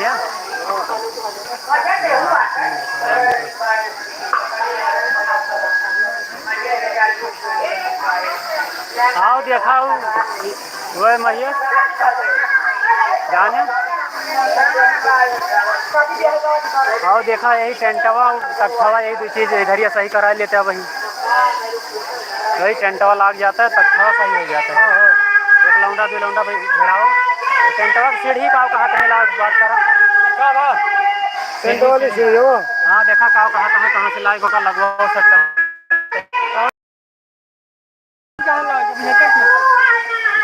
या आओ दिखाओ वह मैया जाने आओ देखा यही टेंटवा तख्तवा यही दो चीज़ इधर ही सही करा लेते हैं वही वही टेंटवा लाग जाता है तख्तवा सही हो जाता है। एक लौंडा दो लौंडा भाई घेराओ टेंटवा सीढ़ी का कहा कहीं लाग बात करा टेंटवा की सीढ़ी हो। हाँ देखा कहाँ से लाइव का लगवा सकता है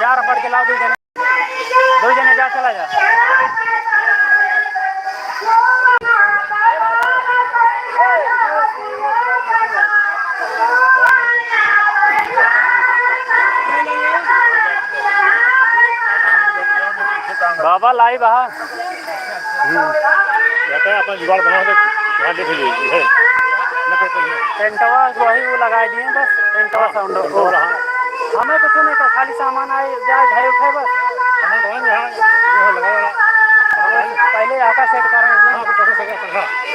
जा रहा पढ़ के लाओ दो जने जा चला जा बाबा लाई बहा अपन जुगाड़ बना टेंटवा वही वो लगाए दिए बस टेंटवा साउंड हमें कुछ नहीं था खाली सामान आए जाए घर उठे बस पहले आका सेट कर रहे हैं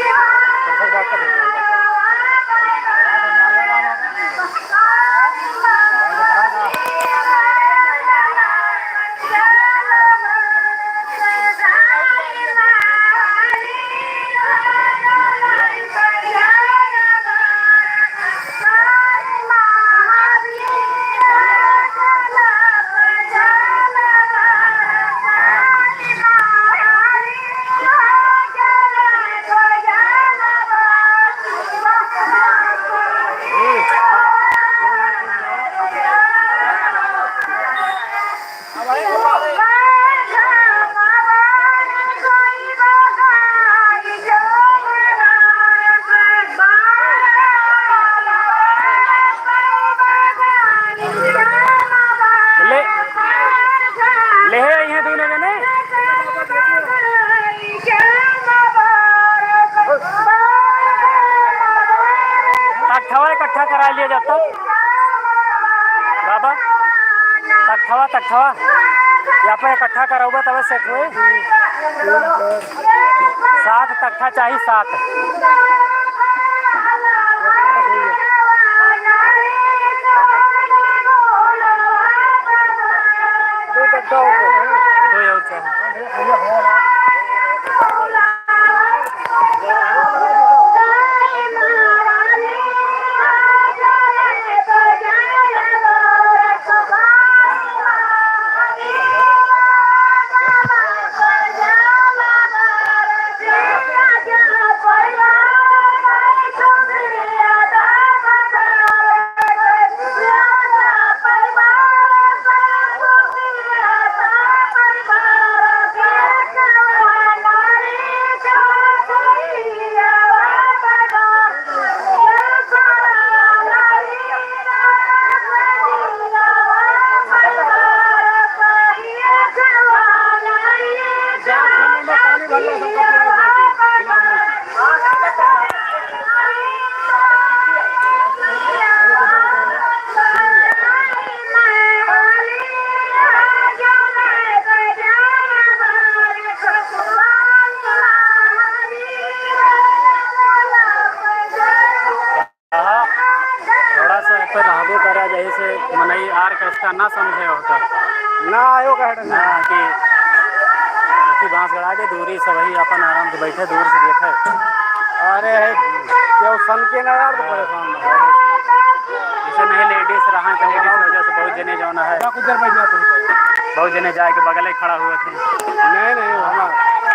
इकट्ठा करा लिया जाता बाबा तख्तवा यहाँ पे इकट्ठा कराऊंगा तब सेट हुए 7 तख्ता चाहिए 7 दो और चाहिए जैसे मनई आर्केस्ट्रा ना समझे होता ना आयो ना कि बांस गड़ा के दूरी से वही अपन आराम से बैठे दूर से देखे अरे क्या सन के ना यार तो परेशान ना हो। जैसे नहीं लेडीज रहा तो लेडीज की वजह से बहुत जने जो है कुछ देर बैठना तुम बहुत जने जाके बगल ही खड़ा हुए थे। नहीं हमारा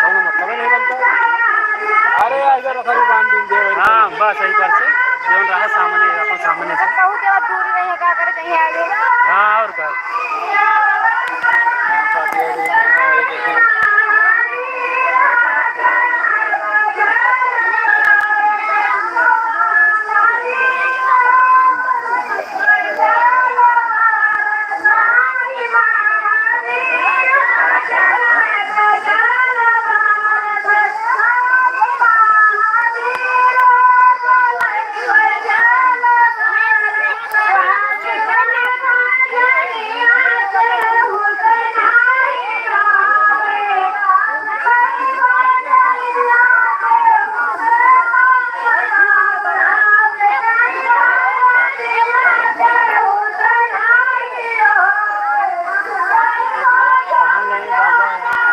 कोनो मतलब ही नहीं बनता। अरे इधर रखा बांध दीजिए। हाँ बस यही पर से जो रहा सामने अपन सामने से। बहुत दूरी नहीं है, क्या करे कहीं आगे। हाँ और क्या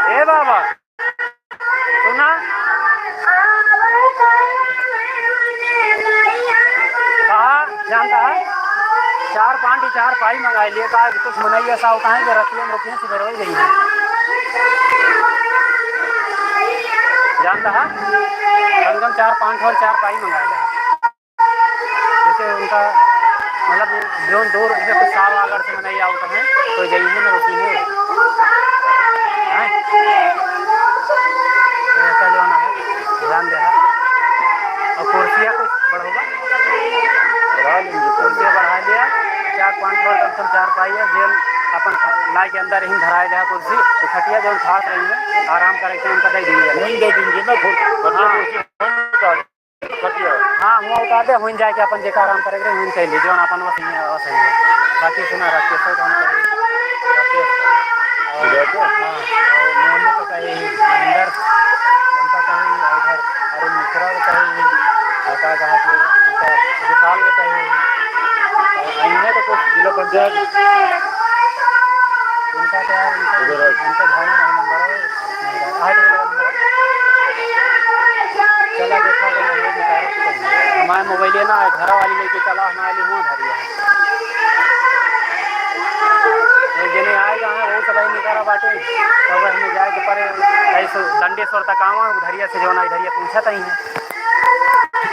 ए बाबा सुना कहा जानता है 4-5 4 पाई मंगा लिए कहा कुछ मनाई ऐसा होता है कि रतियों में रुकिए सुबह हो गई है जानता है कम कम 4-5 और 4 पाई मंगा लिया जैसे उनका मतलब जो दूर जैसे कुछ साल अगर से मनाई होता है तो यही है ना रुकी है ऐसा जो ना है ध्यान दे और कुर्सियाँ कुछ बढ़ोगा बढ़ा लेंगे कुर्सियाँ बढ़ा लिया 4-5 और कम 4 पाई है जेल अपन लाई के अंदर ही धराए रहा कुर्सी तो खटिया जो खास रही है आराम करके उनका दे देंगे नहीं दे देंगे ना खटिया। हाँ मुँह उतार दे हुई जाए कि अपन जेका आराम करेंगे हुई कैली जो अपन वही है वैसे है बाकी सुना रखे सो काम करेंगे हाँ और मोनू का कहे अंदर उनका कहे इधर अरुण मिश्रा का कहे क्या कहा कि उनका विशाल का कहे आईने तो कुछ जिला पंचायत उनका तो यार उनका भावना नहीं नंबर है नंबर चला देखा तो नहीं निकाल हमारे मोबाइल ना घर वाली लेके चला हमारे लिए हुआ धरिया एक जने आएगा वो सब निकारा बाटे तब हमें जाए के परे कैसे दंडेश्वर तक आवा धरिया से जो ना धरिया पूछा ही है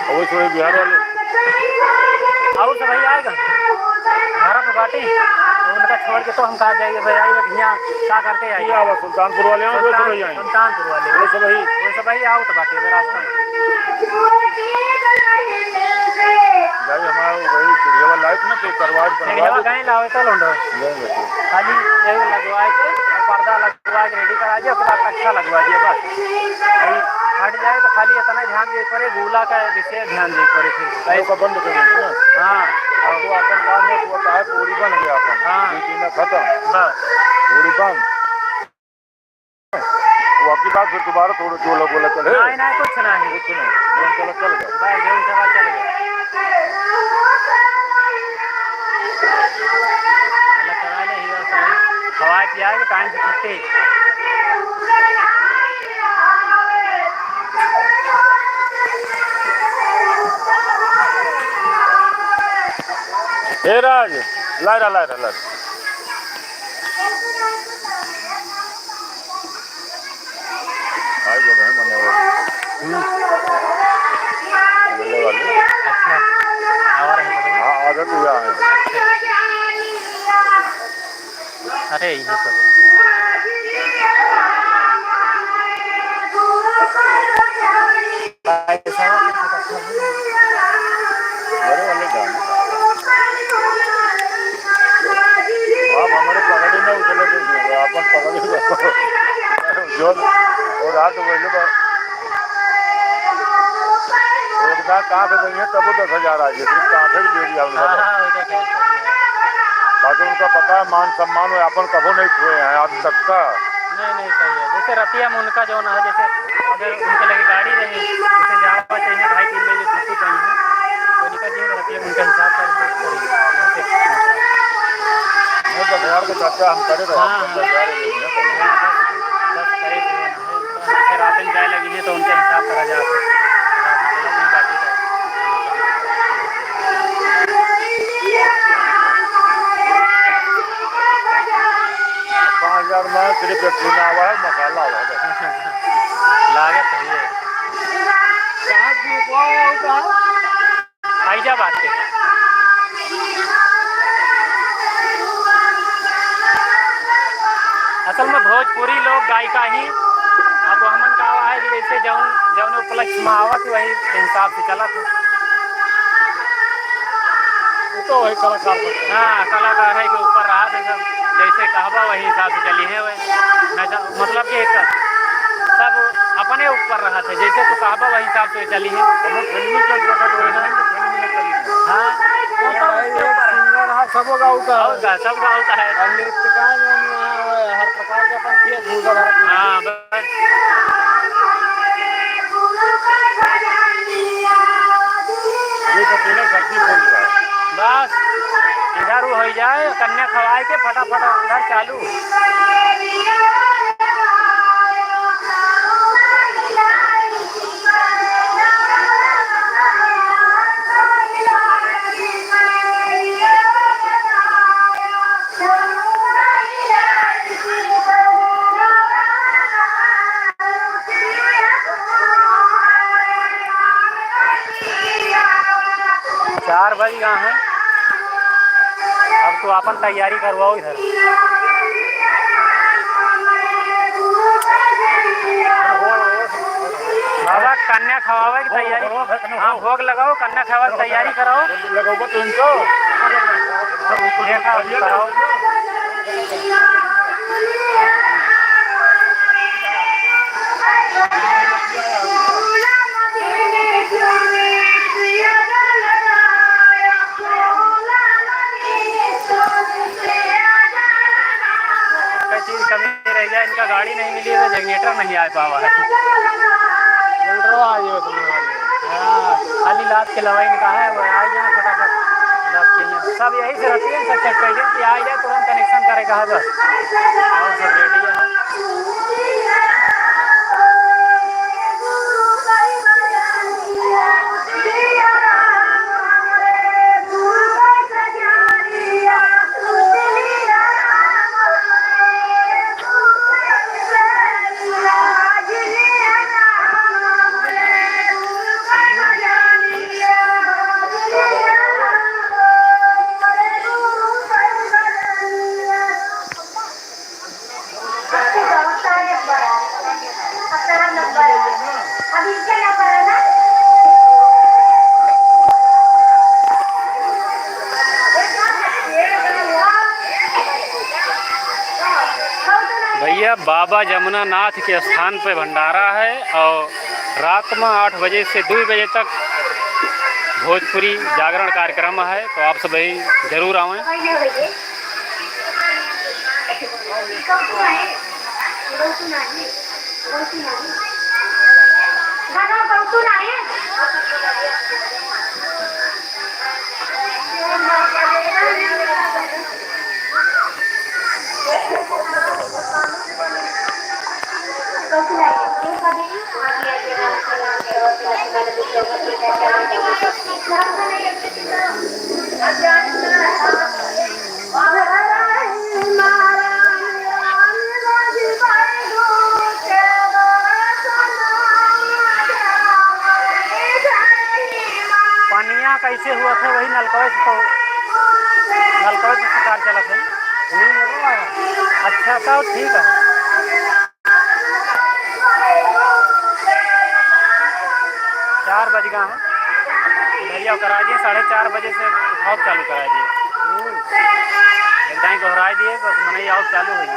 वो थोड़े बिहार वाले और सब आएगा घर पे बाटे तो उनका छोड़ के तो हम कहा जाएंगे भाई आइए भैया क्या करते आइए सुल्तानपुर वाले हैं वो सब आए सुल्तानपुर वाले वो सब आओ तो बाटे रास्ता में भाई हमारा वही चिड़िया लाइफ में तो करवाट कहीं लाओ तो लोंडो खाली यही लगवाए के और पर्दा लगवा के रेडी करा दिया उसके बाद अच्छा लगवा दिया बस अभी हट जाए तो खाली इतना ध्यान दे पड़े गोला का विषय ध्यान दे पड़े फिर का बंद कर देंगे ना। हाँ अब तो अपन काम में होता है पूरी बन गया अपन हाँ खत्म बस पूरी बंद बाकी बात फिर दोबारा थोड़ा जो बोला चले नहीं कुछ नहीं चला चल गया बस जीवन सभा चल गया करा ले हवा पिया के टाइम से छुट्टी हे राज लायरा आई जगह है मने वाले अच्छा और हाँ आदत हुआ है अरे ये सब बड़े वाले गाने आप हमारे पकड़ ही ना उछले देंगे अपन पकड़ ही रखो जो और रात बोले कहाँ से देंगे तब 10,000 आ गए कहाँ से दे दिया बाकी उनका पता है मान सम्मान में अपन कभी नहीं छुए हैं आज तक का नहीं सही है जैसे रतिया में उनका जो ना है जैसे अगर उनके लगे गाड़ी रहे जैसे जावा चाहिए 2-3 बजे छुट्टी चाहिए तो निकल जाएंगे रतिया में उनका हिसाब कर 10,000 का खर्चा हम करे जैसे रात में जाए लगी है तो उनका हिसाब करा जाए बाकी और मैं सिर्फ एक चूना हुआ है, मसाला हुआ है। लागत है ये फैजाबाद के। असल में भोजपुरी लोग गायिका ही अब हमन का हुआ है जैसे जौन जौन उपलक्ष्य में आवत वही हिसाब से चला था। तो वही कलाकार हाँ कलाकार है के ऊपर रहा था सब जैसे कहवा वही हिसाब से चली है वही मतलब कि सब अपने ऊपर रहा था जैसे तो कहवा वही हिसाब से चली है। फिल्मी चल रहा था हाँ सब गाँव सब गाँव का है। हर प्रकार के अपन हाँ बस ये तो पहले सब्जी खोल रहा है। बस इधर वो हो जाए कन्या खवाए के फटाफट उधर चालू। चार बज गए हैं अब तो अपन तैयारी करवाओ इधर। बाबा कन्या खवावे की तैयारी हाँ भोग लगाओ कन्या खवावे की तैयारी कराओ लगाओ तो इनको देखा कराओ। चीज कमी रह जाए इनका गाड़ी नहीं मिली है जनरेटर नहीं आ पावा है। हाँ खाली लाद के लवाई में कहा है वो आ जाए फटाफट लाद के सब यही से रहती है सब चेक कर कि आ जाए तुरंत कनेक्शन करे कहा बस और सब रेडी है। भैया बाबा जमुनानाथ के स्थान पे भंडारा है और रात में 8 बजे से 2 बजे तक भोजपुरी जागरण कार्यक्रम है तो आप सब जरूर आवें। पनिया कैसे हुआ था वही नलकवे से तो नलकवे से शिकार चला था। अच्छा तो ठीक है 4 बज गए हैं भैया करा दिए 4:30 बजे से आउट चालू करा दिए एकदम को हरा दिए बस मने आउट चालू हो गई।